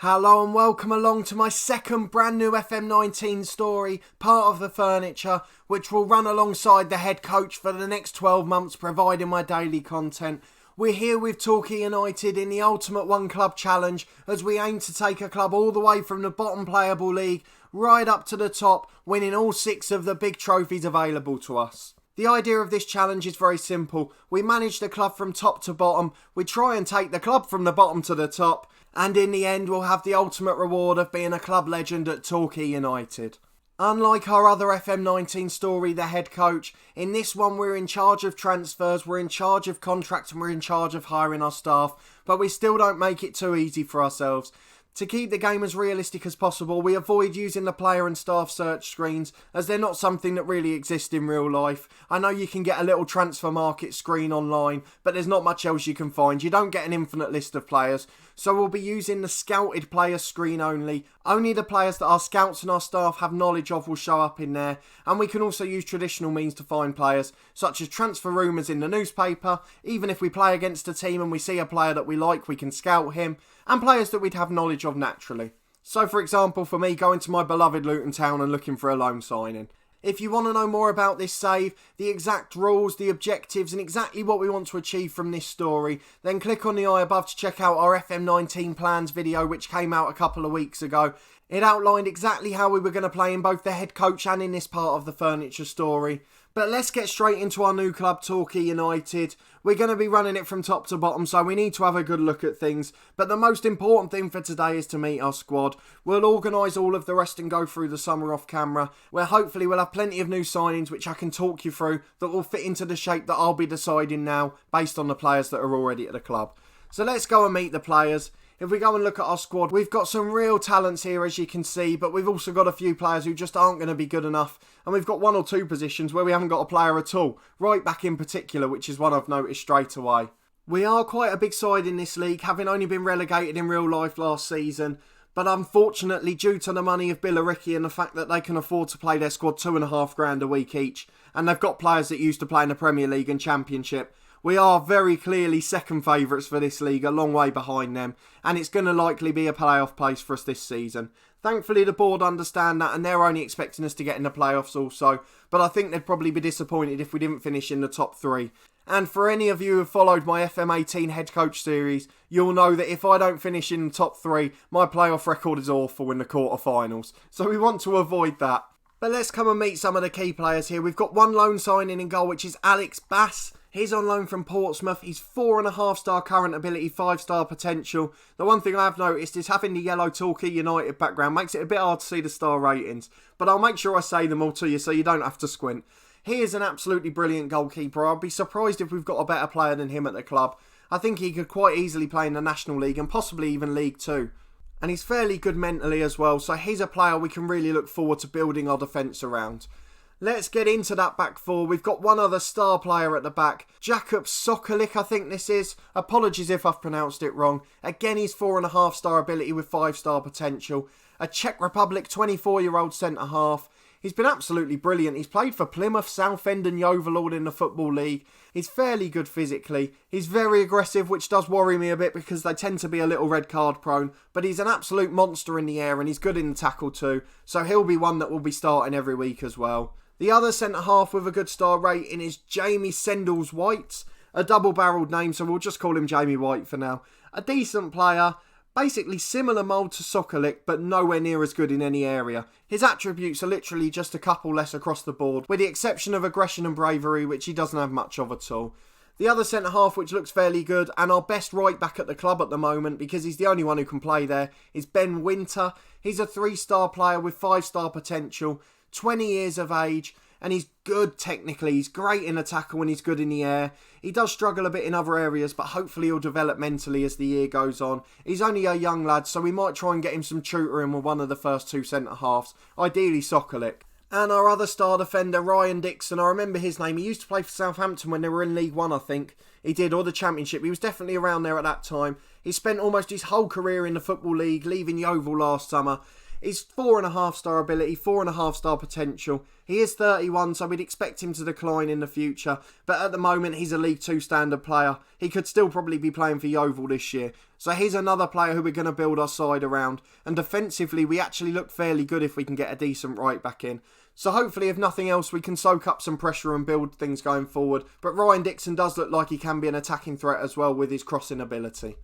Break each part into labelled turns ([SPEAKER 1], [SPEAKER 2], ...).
[SPEAKER 1] Hello and welcome along to my second brand new FM19 story, part of the furniture, which will run alongside the head coach for the next 12 months, providing my daily content. We're here with Torquay United in the Ultimate One Club Challenge as we aim to take a club all the way from the bottom playable league right up to the top, winning all 6 of the big trophies available to us. The idea of this challenge is very simple. We manage the club from top to bottom, we try and take the club from the bottom to the top, and in the end we'll have the ultimate reward of being a club legend at Torquay United. Unlike our other FM19 story, The Head Coach, in this one we're in charge of transfers, we're in charge of contracts and we're in charge of hiring our staff, but we still don't make it too easy for ourselves. To keep the game as realistic as possible, we avoid using the player and staff search screens as they're not something that really exists in real life. I know you can get a little transfer market screen online, but there's not much else you can find. You don't get an infinite list of players, so we'll be using the scouted player screen only. Only the players that our scouts and our staff have knowledge of will show up in there, and we can also use traditional means to find players, such as transfer rumours in the newspaper. Even if we play against a team and we see a player that we like, we can scout him, and players that we'd have knowledge of naturally. So for example, for me, going to my beloved Luton Town and looking for a loan signing. If you want to know more about this save, the exact rules, the objectives and exactly what we want to achieve from this story, then click on the eye above to check out our FM19 plans video which came out a couple of weeks ago. It outlined exactly how we were going to play in both the head coach and in this part of the furniture story. But let's get straight into our new club, Torquay United. We're going to be running it from top to bottom, so we need to have a good look at things. But the most important thing for today is to meet our squad. We'll organise all of the rest and go through the summer off camera, where hopefully we'll have plenty of new signings which I can talk you through that will fit into the shape that I'll be deciding now based on the players that are already at the club. So let's go and meet the players. If we go and look at our squad, we've got some real talents here as you can see, but we've also got a few players who just aren't going to be good enough. And we've got 1 or 2 positions where we haven't got a player at all. Right back in particular, which is one I've noticed straight away. We are quite a big side in this league, having only been relegated in real life last season. But unfortunately, due to the money of Billericay and the fact that they can afford to play their squad £2,500 a week each, and they've got players that used to play in the Premier League and Championship, we are very clearly second favourites for this league, a long way behind them, and it's going to likely be a playoff place for us this season. Thankfully the board understand that and they're only expecting us to get in the playoffs also, but I think they'd probably be disappointed if we didn't finish in the top 3. And for any of you who have followed my FM18 head coach series, you'll know that if I don't finish in the top 3, my playoff record is awful in the quarterfinals, so we want to avoid that. But let's come and meet some of the key players here. We've got one loan signing in goal, which is Alex Bass. He's on loan from Portsmouth. He's 4.5 star current ability, 5 star potential. The one thing I've noticed is having the yellow Torquay United background makes it a bit hard to see the star ratings. But I'll make sure I say them all to you so you don't have to squint. He is an absolutely brilliant goalkeeper. I'd be surprised if we've got a better player than him at the club. I think he could quite easily play in the National League and possibly even League 2. And he's fairly good mentally as well, so he's a player we can really look forward to building our defence around. Let's get into that back four. We've got one other star player at the back. Jakub Sokolik, I think this is. Apologies if I've pronounced it wrong. Again, he's 4.5 star ability with 5 star potential. A Czech Republic 24-year-old centre-half. He's been absolutely brilliant. He's played for Plymouth, Southend and Yeovil in the Football League. He's fairly good physically. He's very aggressive, which does worry me a bit because they tend to be a little red card prone. But he's an absolute monster in the air and he's good in the tackle too. So he'll be one that will be starting every week as well. The other centre-half with a good star rating is Jamie Sendles-White. A double-barrelled name, so we'll just call him Jamie White for now. A decent player. Basically similar mould to Sokolik, but nowhere near as good in any area. His attributes are literally just a couple less across the board, with the exception of aggression and bravery, which he doesn't have much of at all. The other centre-half, which looks fairly good, and our best right-back at the club at the moment, because he's the only one who can play there, is Ben Winter. He's a 3-star player with 5-star potential, 20 years of age, and he's good technically. He's great in a tackle when he's good in the air. He does struggle a bit in other areas, but hopefully he'll develop mentally as the year goes on. He's only a young lad, so we might try and get him some tutoring with one of the first 2 centre-halves, ideally Sokolik. And our other star defender, Ryan Dixon, I remember his name. He used to play for Southampton when they were in League 1, I think. He did, or the Championship. He was definitely around there at that time. He spent almost his whole career in the Football League, leaving Yeovil last summer. He's 4.5-star ability, 4.5-star potential. He is 31, so we'd expect him to decline in the future. But at the moment, he's a League 2 standard player. He could still probably be playing for Yeovil this year. So he's another player who we're going to build our side around. And defensively, we actually look fairly good if we can get a decent right back in. So hopefully, if nothing else, we can soak up some pressure and build things going forward. But Ryan Dixon does look like he can be an attacking threat as well with his crossing ability.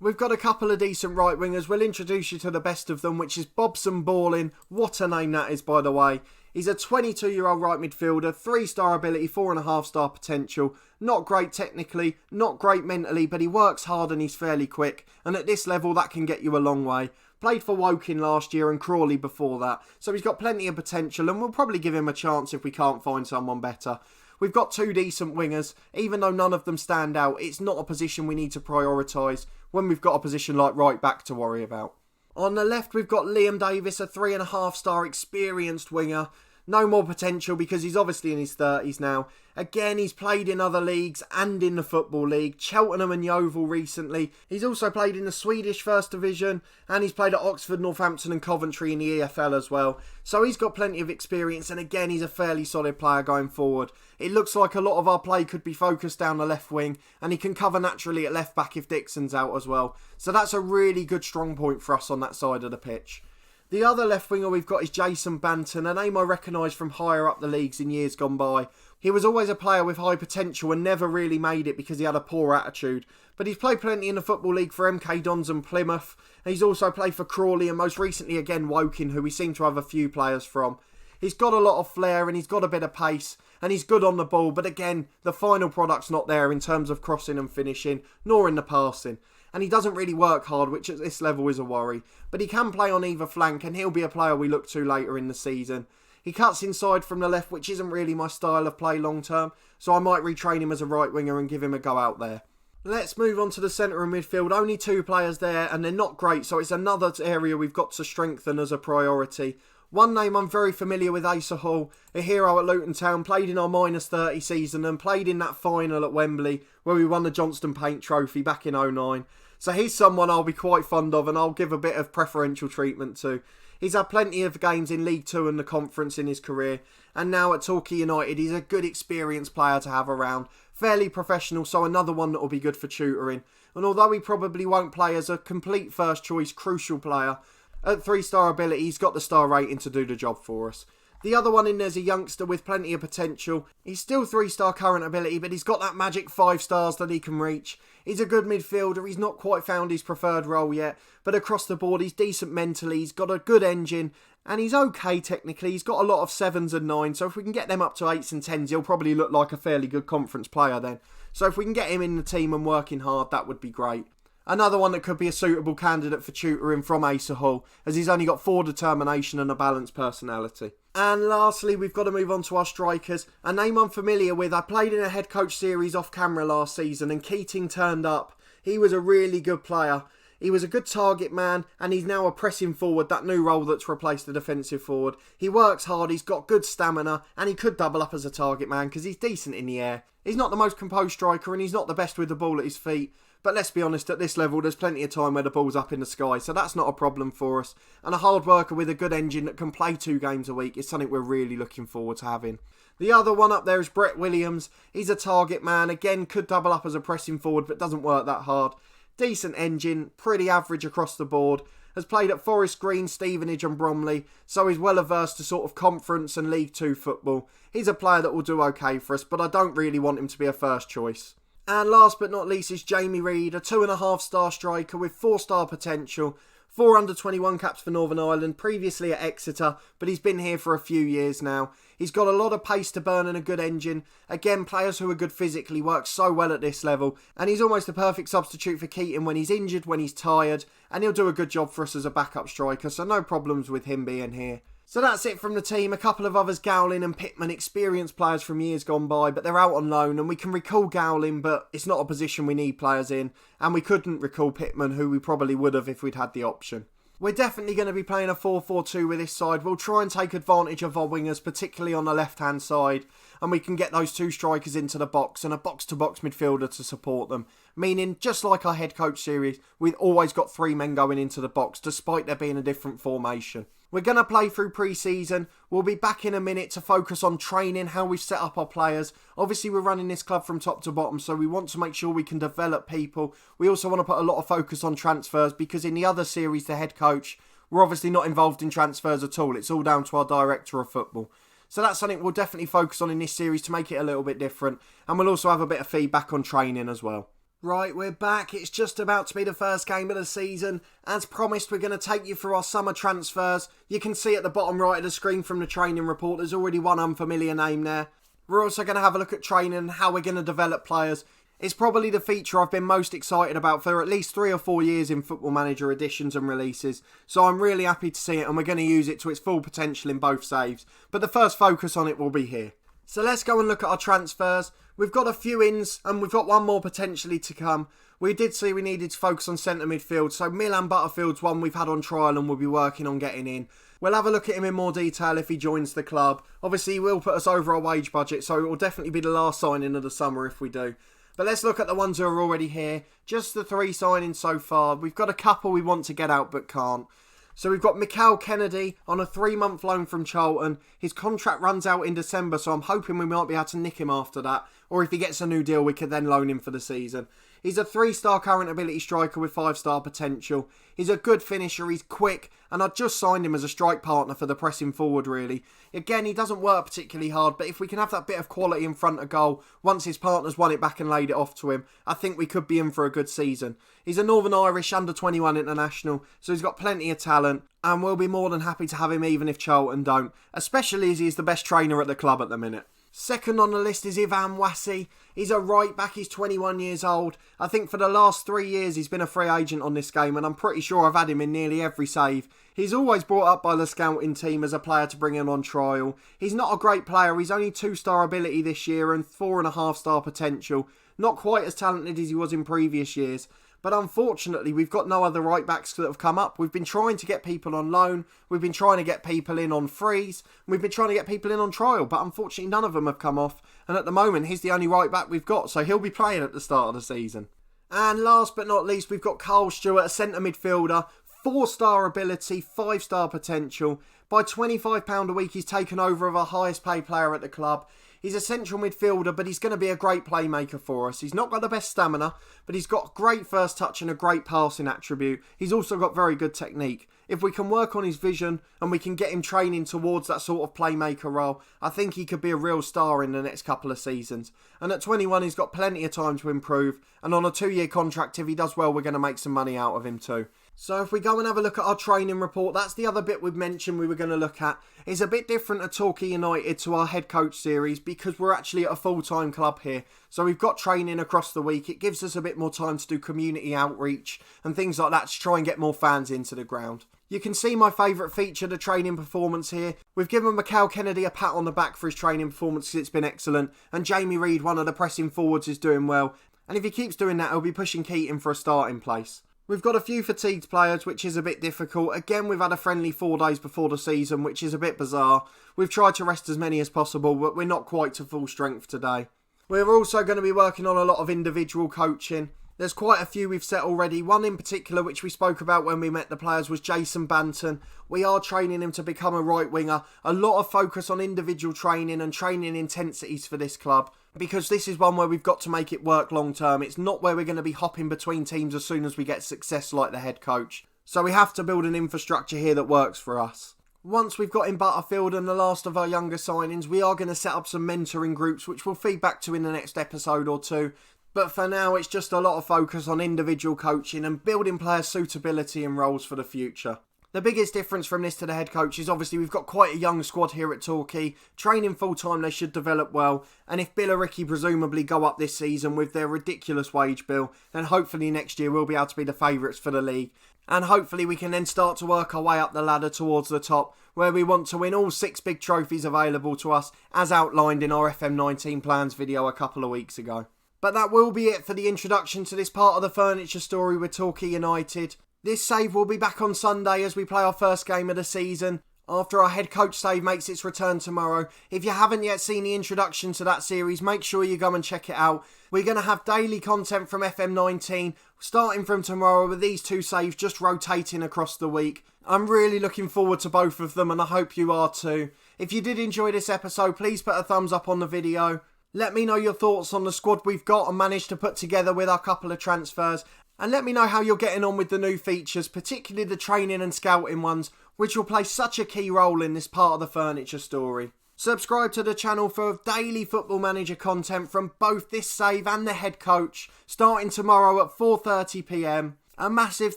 [SPEAKER 1] We've got a couple of decent right wingers. We'll introduce you to the best of them, which is Bobson Ballin. What a name that is, by the way. He's a 22-year-old right midfielder, 3-star ability, 4.5-star potential. Not great technically, not great mentally, but he works hard and he's fairly quick. And at this level, that can get you a long way. Played for Woking last year and Crawley before that. So he's got plenty of potential and we'll probably give him a chance if we can't find someone better. We've got 2 decent wingers. Even though none of them stand out, it's not a position we need to prioritise when we've got a position like right back to worry about. On the left, we've got Liam Davis, a 3.5-star experienced winger. No more potential because he's obviously in his 30s now. Again, he's played in other leagues and in the Football League, Cheltenham and Yeovil recently. He's also played in the Swedish First Division and he's played at Oxford, Northampton and Coventry in the EFL as well. So he's got plenty of experience and again, he's a fairly solid player going forward. It looks like a lot of our play could be focused down the left wing and he can cover naturally at left back if Dixon's out as well. So that's a really good strong point for us on that side of the pitch. The other left winger we've got is Jason Banton, a name I recognise from higher up the leagues in years gone by. He was always a player with high potential and never really made it because he had a poor attitude. But he's played plenty in the Football League for MK Dons and Plymouth. And he's also played for Crawley and most recently again Woking, who we seem to have a few players from. He's got a lot of flair and he's got a bit of pace and he's good on the ball. But again, the final product's not there in terms of crossing and finishing, nor in the passing. And he doesn't really work hard, which at this level is a worry. But he can play on either flank and he'll be a player we look to later in the season. He cuts inside from the left, which isn't really my style of play long term. So I might retrain him as a right winger and give him a go out there. Let's move on to the centre of midfield. Only 2 players there and they're not great. So it's another area we've got to strengthen as a priority. One name I'm very familiar with, Asa Hall, a hero at Luton Town, played in our -30 season and played in that final at Wembley where we won the Johnston Paint Trophy back in 2009. So he's someone I'll be quite fond of and I'll give a bit of preferential treatment to. He's had plenty of games in League 2 and the Conference in his career. And now at Torquay United, he's a good experienced player to have around. Fairly professional, so another one that will be good for tutoring. And although he probably won't play as a complete first choice crucial player, at 3-star ability, he's got the star rating to do the job for us. The other one in there's a youngster with plenty of potential. He's still 3-star current ability, but he's got that magic 5 stars that he can reach. He's a good midfielder. He's not quite found his preferred role yet, but across the board, he's decent mentally. He's got a good engine, and he's okay technically. He's got a lot of 7s and 9s, so if we can get them up to 8s and 10s, he'll probably look like a fairly good conference player then. So if we can get him in the team and working hard, that would be great. Another one that could be a suitable candidate for tutoring from Asa Hall, as he's only got 4 determination and a balanced personality. And lastly, we've got to move on to our strikers. A name I'm familiar with. I played in a head coach series off camera last season and Keating turned up. He was a really good player. He was a good target man and he's now a pressing forward, that new role that's replaced the defensive forward. He works hard, he's got good stamina and he could double up as a target man because he's decent in the air. He's not the most composed striker and he's not the best with the ball at his feet. But let's be honest, at this level, there's plenty of time where the ball's up in the sky, so that's not a problem for us. And a hard worker with a good engine that can play 2 games a week is something we're really looking forward to having. The other one up there is Brett Williams. He's a target man, again, could double up as a pressing forward, but doesn't work that hard. Decent engine, pretty average across the board. Has played at Forest Green, Stevenage and Bromley, so he's well averse to sort of Conference and League 2 football. He's a player that will do okay for us, but I don't really want him to be a first choice. And last but not least is Jamie Reid, a 2.5-star striker with 4-star potential. 4 under-21 caps for Northern Ireland, previously at Exeter, but he's been here for a few years now. He's got a lot of pace to burn and a good engine. Again, players who are good physically work so well at this level. And he's almost a perfect substitute for Keating when he's injured, when he's tired. And he'll do a good job for us as a backup striker, so no problems with him being here. So that's it from the team. A couple of others, Gowling and Pittman, experienced players from years gone by, but they're out on loan and we can recall Gowling, but it's not a position we need players in, and we couldn't recall Pittman, who we probably would have if we'd had the option. We're definitely going to be playing a 4-4-2 with this side. We'll try and take advantage of our wingers, particularly on the left-hand side, and we can get those 2 strikers into the box and a box-to-box midfielder to support them. Meaning, just like our head coach series, we've always got 3 men going into the box, despite there being a different formation. We're going to play through pre-season. We'll be back in a minute to focus on training, how we've set up our players. Obviously, we're running this club from top to bottom, so we want to make sure we can develop people. We also want to put a lot of focus on transfers, because in the other series, the head coach, we're obviously not involved in transfers at all. It's all down to our director of football. So that's something we'll definitely focus on in this series to make it a little bit different. And we'll also have a bit of feedback on training as well. Right, we're back. It's just about to be the first game of the season. As promised, we're going to take you through our summer transfers. You can see at the bottom right of the screen from the training report, there's already one unfamiliar name there. We're also going to have a look at training and how we're going to develop players. It's probably the feature I've been most excited about for at least 3 or 4 years in Football Manager additions and releases. So I'm really happy to see it, and we're going to use it to its full potential in both saves. But the first focus on it will be here. So let's go and look at our transfers. We've got a few ins and we've got one more potentially to come. We did see we needed to focus on centre midfield, so Milan Butterfield's one we've had on trial and we'll be working on getting in. We'll have a look at him in more detail if he joins the club. Obviously he will put us over our wage budget, so it will definitely be the last signing of the summer if we do. But let's look at the ones who are already here. Just the 3 signings so far. We've got a couple we want to get out but can't. So we've got Mikael Kennedy on a 3-month loan from Charlton. His contract runs out in December, so I'm hoping we might be able to nick him after that. Or if he gets a new deal, we could then loan him for the season. He's a 3-star current ability striker with 5-star potential. He's a good finisher, he's quick, and I just signed him as a strike partner for the pressing forward really. Again, he doesn't work particularly hard, but if we can have that bit of quality in front of goal, once his partner's won it back and laid it off to him, I think we could be in for a good season. He's a Northern Irish under-21 international, so he's got plenty of talent, and we'll be more than happy to have him even if Charlton don't, especially as he's the best trainer at the club at the minute. Second on the list is Ivan Wassi. He's a right back, he's 21 years old. I think for the last 3 years he's been a free agent on this game, and I'm pretty sure I've had him in nearly every save. He's always brought up by the scouting team as a player to bring him on trial. He's not a great player, he's only 2-star ability this year and 4.5-star potential. Not quite as talented as he was in previous years. But unfortunately, we've got no other right backs that have come up. We've been trying to get people on loan. We've been trying to get people in on frees. We've been trying to get people in on trial. But unfortunately, none of them have come off. And at the moment, he's the only right back we've got. So he'll be playing at the start of the season. And last but not least, we've got Carl Stewart, a centre midfielder. 4-star ability, 5-star potential. By £25 a week, he's taken over of our highest paid player at the club. He's a central midfielder, but he's going to be a great playmaker for us. He's not got the best stamina, but he's got great first touch and a great passing attribute. He's also got very good technique. If we can work on his vision and we can get him training towards that sort of playmaker role, I think he could be a real star in the next couple of seasons. And at 21, he's got plenty of time to improve. And on a 2-year contract, if he does well, we're going to make some money out of him too. So if we go and have a look at our training report, that's the other bit we've mentioned we were going to look at. It's a bit different at Torquay United to our head coach series because we're actually at a full-time club here. So we've got training across the week. It gives us a bit more time to do community outreach and things like that to try and get more fans into the ground. You can see my favourite feature, the training performance here. We've given Mikael Kennedy a pat on the back for his training performance because it's been excellent. And Jamie Reid, one of the pressing forwards, is doing well. And if he keeps doing that, he'll be pushing Keating for a starting place. We've got a few fatigued players, which is a bit difficult. Again, we've had a friendly 4 days before the season, which is a bit bizarre. We've tried to rest as many as possible, but we're not quite to full strength today. We're also going to be working on a lot of individual coaching. There's quite a few we've set already. One in particular, which we spoke about when we met the players, was Jason Banton. We are training him to become a right winger. A lot of focus on individual training and training intensities for this club, because this is one where we've got to make it work long term. It's not where we're going to be hopping between teams as soon as we get success like the head coach. So we have to build an infrastructure here that works for us. Once we've got in Butterfield and the last of our younger signings, we are going to set up some mentoring groups, which we'll feed back to in the next episode or two. But for now, it's just a lot of focus on individual coaching and building player suitability and roles for the future. The biggest difference from this to the head coach is obviously we've got quite a young squad here at Torquay. Training full time, they should develop well. And if Billericay presumably go up this season with their ridiculous wage bill, then hopefully next year we'll be able to be the favourites for the league. And hopefully we can then start to work our way up the ladder towards the top, where we want to win all 6 big trophies available to us, as outlined in our FM19 plans video a couple of weeks ago. But that will be it for the introduction to this part of the furniture story with Torquay United. This save will be back on Sunday as we play our first game of the season. after our head coach save makes its return tomorrow. If you haven't yet seen the introduction to that series, make sure you go and check it out. We're going to have daily content from FM19 starting from tomorrow, with these two saves just rotating across the week. I'm really looking forward to both of them, and I hope you are too. If you did enjoy this episode, please put a thumbs up on the video. Let me know your thoughts on the squad we've got and managed to put together with our couple of transfers. And let me know how you're getting on with the new features, particularly the training and scouting ones, which will play such a key role in this part of the furniture story. Subscribe to the channel for daily Football Manager content from both this save and the head coach, starting tomorrow at 4:30 PM. A massive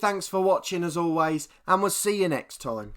[SPEAKER 1] thanks for watching as always, and we'll see you next time.